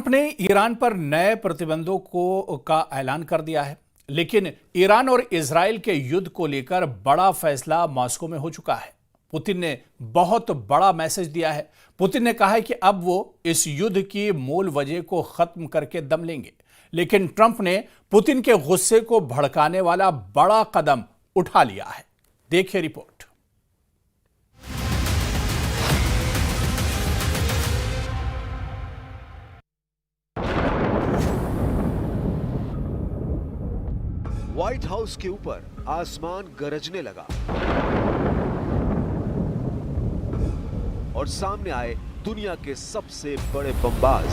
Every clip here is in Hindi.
ट्रंप ने ईरान पर नए प्रतिबंधों का ऐलान कर दिया है, लेकिन ईरान और इजराइल के युद्ध को लेकर बड़ा फैसला मॉस्को में हो चुका है। पुतिन ने बहुत बड़ा मैसेज दिया है। पुतिन ने कहा है कि अब वो इस युद्ध की मूल वजह को खत्म करके दम लेंगे, लेकिन ट्रंप ने पुतिन के गुस्से को भड़काने वाला बड़ा कदम उठा लिया है। देखिए रिपोर्ट। व्हाइट हाउस के ऊपर आसमान गरजने लगा और सामने आए दुनिया के सबसे बड़े बमबाज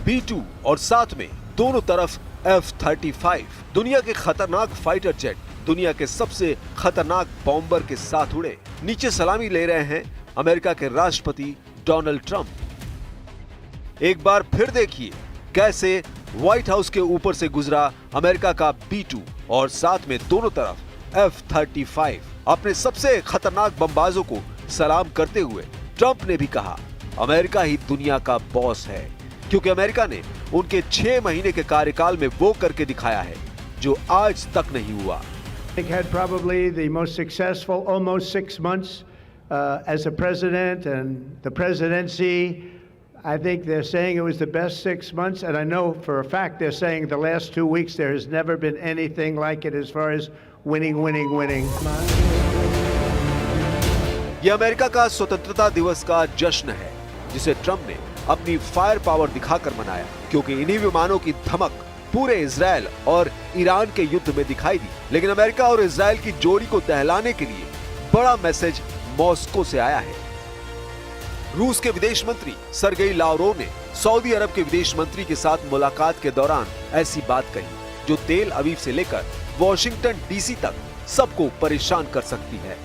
B-2 और साथ में दोनों तरफ F-35 दुनिया के खतरनाक फाइटर जेट, दुनिया के सबसे खतरनाक बॉम्बर के साथ उड़े। नीचे सलामी ले रहे हैं अमेरिका के राष्ट्रपति डोनाल्ड ट्रंप। एक बार फिर देखिए कैसे व्हाइट हाउस के ऊपर से गुजरा अमेरिका का B-2 और साथ में दोनों तरफ F-35। अपने सबसे खतरनाक बमबाजों को सलाम करते हुए ट्रंप ने भी कहा, अमेरिका ही दुनिया का बॉस है, क्योंकि अमेरिका ने उनके 6 महीने के कार्यकाल में वो करके दिखाया है जो आज तक नहीं हुआ। Had probably the most successful almost 6 months as a president and the presidency. I think they're saying it was the best 6 months, and I know for a fact they're saying the last 2 weeks there has never been anything like it as far as winning. ये अमेरिका का स्वतंत्रता दिवस का जश्न है, जिसे ट्रंप ने अपनी फायर पावर दिखाकर मनाया, क्योंकि इन्हीं विमानों की धमक पूरे इजराइल और ईरान के युद्ध में दिखाई दी। लेकिन अमेरिका और इजराइल की जोड़ी को दहलाने के लिए बड़ा मैसेज मॉस्को से आया है। रूस के विदेश मंत्री सरगेई लावरोव ने सऊदी अरब के विदेश मंत्री के साथ मुलाकात के दौरान ऐसी बात कही जो तेल अवीव से लेकर वॉशिंगटन डीसी तक सबको परेशान कर सकती है।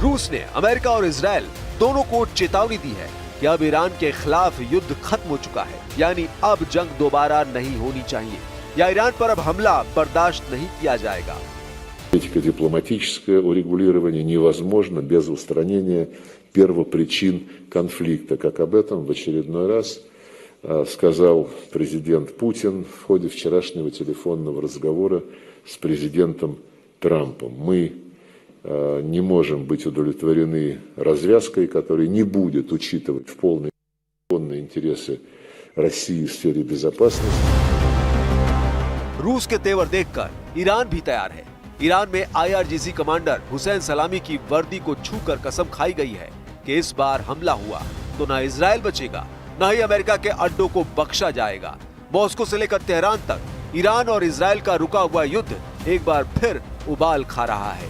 रूस ने अमेरिका और इजराइल दोनों को चेतावनी दी है कि अब ईरान के खिलाफ युद्ध खत्म हो चुका है, यानी अब जंग दोबारा नहीं होनी चाहिए या ईरान पर अब हमला बर्दाश्त नहीं किया जाएगा। Дипломатическое урегулирование невозможно без устранения первопричин конфликта, как об этом в очередной раз сказал президент Путин в ходе вчерашнего телефонного разговора с президентом Трампом. Мы не можем быть удовлетворены развязкой, которая не будет учитывать в полной мере интересы России в сфере безопасности. रूस के तेवर देखकर ईरान भी तैयार है। ईरान में IRGC कमांडर हुसैन सलामी की वर्दी को छूकर कसम खाई गई है कि इस बार हमला हुआ तो न इजराइल बचेगा, न ही अमेरिका के अड्डों को बख्शा जाएगा। मॉस्को से लेकर तेहरान तक ईरान और इजराइल का रुका हुआ युद्ध एक बार फिर उबाल खा रहा है।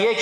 1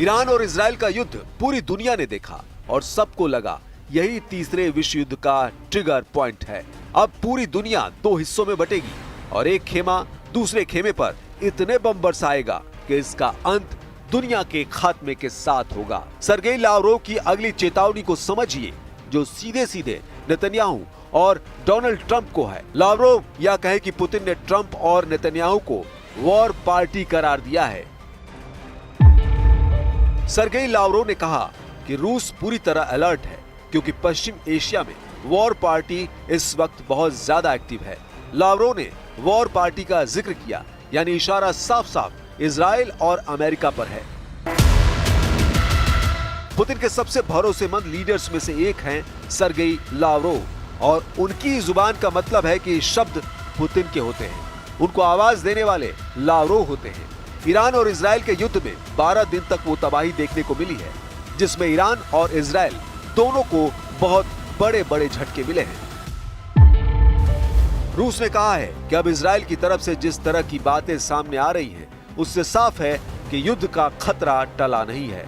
ईरान और इजराइल का युद्ध पूरी दुनिया ने देखा और सबको लगा यही तीसरे विश्व युद्ध का ट्रिगर पॉइंट है। अब पूरी दुनिया 2 हिस्सों में बटेगी और एक खेमा दूसरे खेमे पर इतने बम बरसाएगा कि इसका अंत दुनिया के खात्मे के साथ होगा। सरगेई लावरोव की अगली चेतावनी को समझिए, जो सीधे सीधे नेतन्याहू और डोनाल्ड ट्रंप को है। लावरोव यह कहे कि पुतिन ने ट्रंप और नेतन्याहू को वॉर पार्टी करार दिया है। सरगेई लावरोव ने कहा कि रूस पूरी तरह अलर्ट है, क्योंकि पश्चिम एशिया में वॉर पार्टी इस वक्त बहुत ज्यादा एक्टिव है। लावरोव ने वॉर पार्टी का जिक्र किया, यानी इशारा साफ साफ इजराइल और अमेरिका पर है। पुतिन के सबसे भरोसेमंद लीडर्स में से एक हैं सरगेई लावरोव, और उनकी जुबान का मतलब है कि शब्द पुतिन के होते हैं, उनको आवाज देने वाले लावरोव होते हैं। ईरान और इजराइल के युद्ध में 12 दिन तक वो तबाही देखने को मिली है, जिसमें ईरान और इजराइल दोनों को बहुत बड़े बड़े झटके मिले हैं। रूस ने कहा है कि अब इजराइल की तरफ से जिस तरह की बातें सामने आ रही हैं, उससे साफ है कि युद्ध का खतरा टला नहीं है।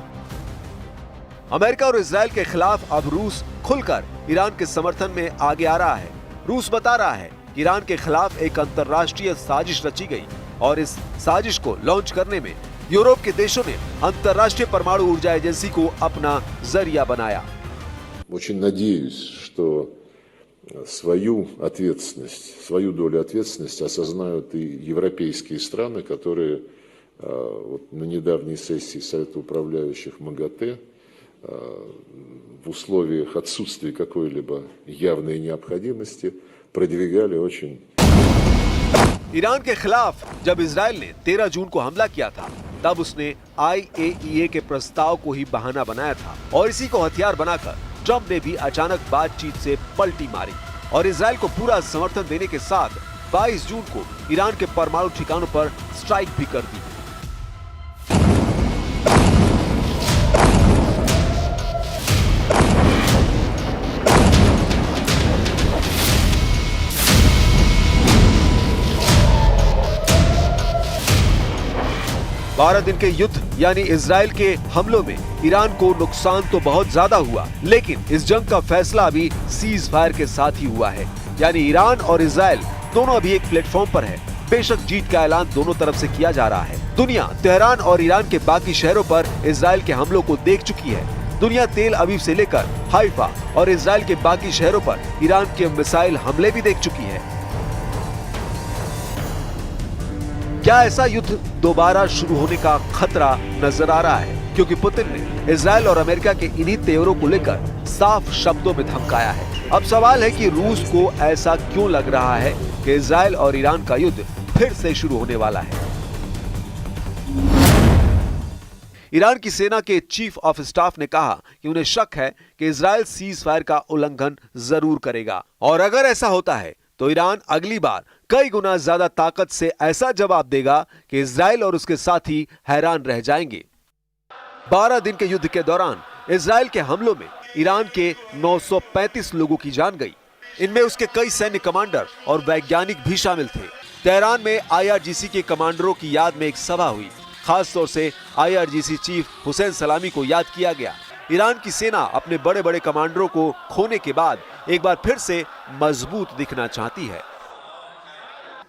अमेरिका और इजराइल के खिलाफ अब रूस खुलकर ईरान के समर्थन में आगे आ रहा है। रूस बता रहा है कि ईरान के खिलाफ एक अंतर्राष्ट्रीय साजिश रची गई और इस साजिश को लॉन्च करने में यूरोप के देशों ने अंतर्राष्ट्रीय परमाणु ऊर्जा एजेंसी को अपना जरिया बनाया। Очень надеюсь, что свою ответственность, свою долю ответственности осознают и европейские страны, которые вот на недавней сессии Совета управляющих МАГАТЭ в условиях отсутствия какой-либо явной необходимости продвигали очень... ईरान के खिलाफ जब इजराइल ने 13 जून को हमला किया था, तब उसने IAEA के प्रस्ताव को ही बहाना बनाया था और इसी को हथियार बनाकर ट्रंप ने भी अचानक बातचीत से पलटी मारी और इजराइल को पूरा समर्थन देने के साथ 22 जून को ईरान के परमाणु ठिकानों पर स्ट्राइक भी कर दी। बारह दिन के युद्ध यानी इजराइल के हमलों में ईरान को नुकसान तो बहुत ज्यादा हुआ, लेकिन इस जंग का फैसला अभी सीज फायर के साथ ही हुआ है। यानी ईरान और इजराइल दोनों अभी एक प्लेटफॉर्म पर है। बेशक जीत का ऐलान दोनों तरफ से किया जा रहा है। दुनिया तेहरान और ईरान के बाकी शहरों पर इजराइल के हमलों को देख चुकी है। दुनिया तेल अवीव से लेकर हाइफा और इजराइल के बाकी शहरों पर ईरान के मिसाइल हमले भी देख चुकी है। क्या ऐसा युद्ध दोबारा शुरू होने का खतरा नजर आ रहा है? क्योंकि पुतिन ने इजराइल और अमेरिका के इन्हीं तेवरों को लेकर साफ शब्दों में धमकाया है। अब सवाल है कि रूस को ऐसा क्यों लग रहा है कि इजराइल और ईरान का युद्ध फिर से शुरू होने वाला है। ईरान की सेना के चीफ ऑफ स्टाफ ने कहा कि उन्हें शक है कि इजराइल सीज फायर का उल्लंघन जरूर करेगा और अगर ऐसा होता है तो ईरान अगली बार कई गुना ज्यादा ताकत से ऐसा जवाब देगा कि इजराइल और उसके साथी हैरान रह जाएंगे। 12 दिन के युद्ध के दौरान इजराइल के हमलों में ईरान के 935 लोगों की जान गई। इनमें उसके कई सैन्य कमांडर और वैज्ञानिक भी शामिल थे। तेहरान में IRGC के कमांडरों की याद में एक सभा हुई। खास तौर से IRGC चीफ हुसैन सलामी को याद किया गया। ईरान की सेना अपने बड़े बड़े कमांडरों को खोने के बाद एक बार फिर से मजबूत दिखना चाहती है।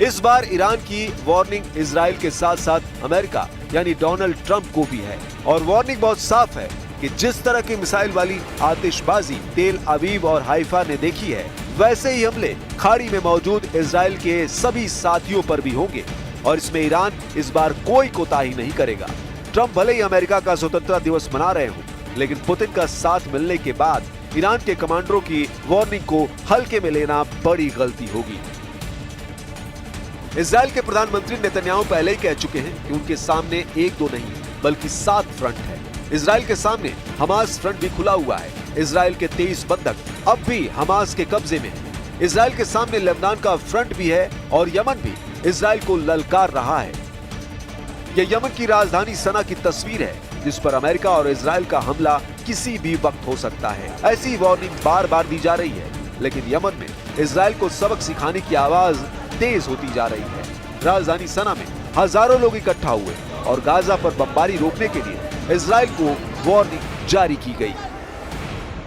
इस बार ईरान की वार्निंग इजराइल के साथ साथ अमेरिका यानी डोनाल्ड ट्रंप को भी है और वार्निंग बहुत साफ है कि जिस तरह की मिसाइल वाली आतिशबाजी तेल अवीव और हाइफा ने देखी है, वैसे ही हमले खाड़ी में मौजूद इजराइल के सभी साथियों पर भी होंगे और इसमें ईरान इस बार कोई कोताही नहीं करेगा। ट्रंप भले ही अमेरिका का स्वतंत्रता दिवस मना रहे हों, लेकिन पुतिन का साथ मिलने के बाद ईरान के कमांडरों की वार्निंग को हल्के में लेना बड़ी गलती होगी। इजराइल के प्रधानमंत्री नेतन्याहू पहले ही कह चुके हैं कि उनके सामने एक दो नहीं बल्कि 7 फ्रंट है। इजराइल के सामने हमास फ्रंट भी खुला हुआ है। इजराइल के 23 बंधक अब भी हमास के कब्जे में हैं। इजराइल के सामने लेबनान का फ्रंट भी है और यमन भी इजराइल को ललकार रहा है। यह यमन की राजधानी सना की तस्वीर है जिस पर अमेरिका और इजराइल का हमला किसी भी वक्त हो सकता है। ऐसी वार्निंग बार बार दी जा रही है, लेकिन यमन में इजराइल को सबक सिखाने की आवाज तेज होती जा रही है। राजधानी सना में हजारों लोग इकट्ठा हुए और गाजा पर बमबारी रोकने के लिए इजराइल को वार्निंग जारी की गई।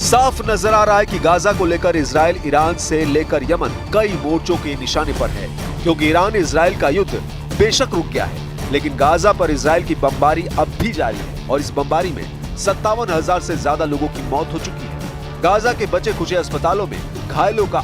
साफ नजर आ रहा है कि गाजा को लेकर इजराइल ईरान से लेकर यमन कई मोर्चों के निशाने पर है, क्योंकि ईरान इजराइल का युद्ध बेशक रुक गया है, लेकिन गाजा पर इजराइल की बमबारी अब भी जारी है और इस बमबारी में 57,000 से ज्यादा लोगों की मौत हो चुकी है। गाजा के बचे खुचे अस्पतालों में घायलों का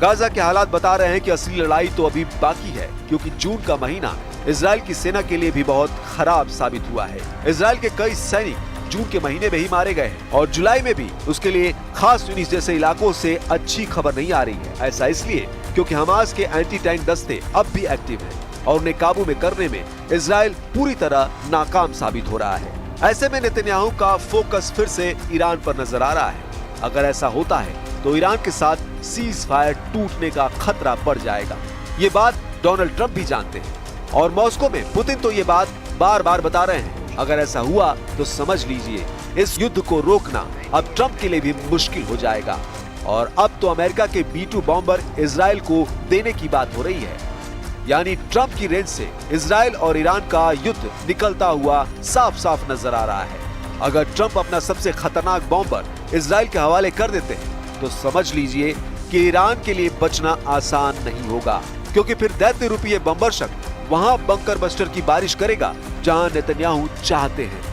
गाजा के हालात बता रहे हैं कि असली लड़ाई तो अभी बाकी है, क्योंकि जून का महीना इजराइल की सेना के लिए भी बहुत खराब साबित हुआ है। इजराइल के कई सैनिक जून के महीने में ही मारे गए हैं और जुलाई में भी उसके लिए खास यूनिस जैसे इलाकों से अच्छी खबर नहीं आ रही है। ऐसा इसलिए क्योंकि हमास के एंटी टैंक दस्ते अब भी एक्टिव हैं और उन्हें काबू में करने में इजराइल पूरी तरह नाकाम साबित हो रहा है। ऐसे में नेतन्याहू का फोकस फिर से ईरान पर नजर आ रहा है। अगर ऐसा होता है तो ईरान के साथ सीज फायर टूटने का खतरा बढ़ जाएगा। ये बात डोनाल्ड ट्रंप भी जानते हैं और मॉस्को में पुतिन तो ये बात बार बार बता रहे हैं। अगर ऐसा हुआ तो समझ लीजिए इस युद्ध को रोकना अब ट्रंप के लिए भी मुश्किल हो जाएगा। और अब तो अमेरिका के B-2 बॉम्बर इजराइल को देने की बात हो रही है, यानी ट्रंप की रेंज से इजराइल और ईरान का युद्ध निकलता हुआ साफ साफ नजर आ रहा है। अगर ट्रंप अपना सबसे खतरनाक बॉम्बर इजराइल के हवाले कर देते हैं तो समझ लीजिए कि ईरान के लिए बचना आसान नहीं होगा, क्योंकि फिर दैत्य रूपी बम्बर शख्स वहां बंकर बस्टर की बारिश करेगा जहां नेतन्याहू चाहते हैं।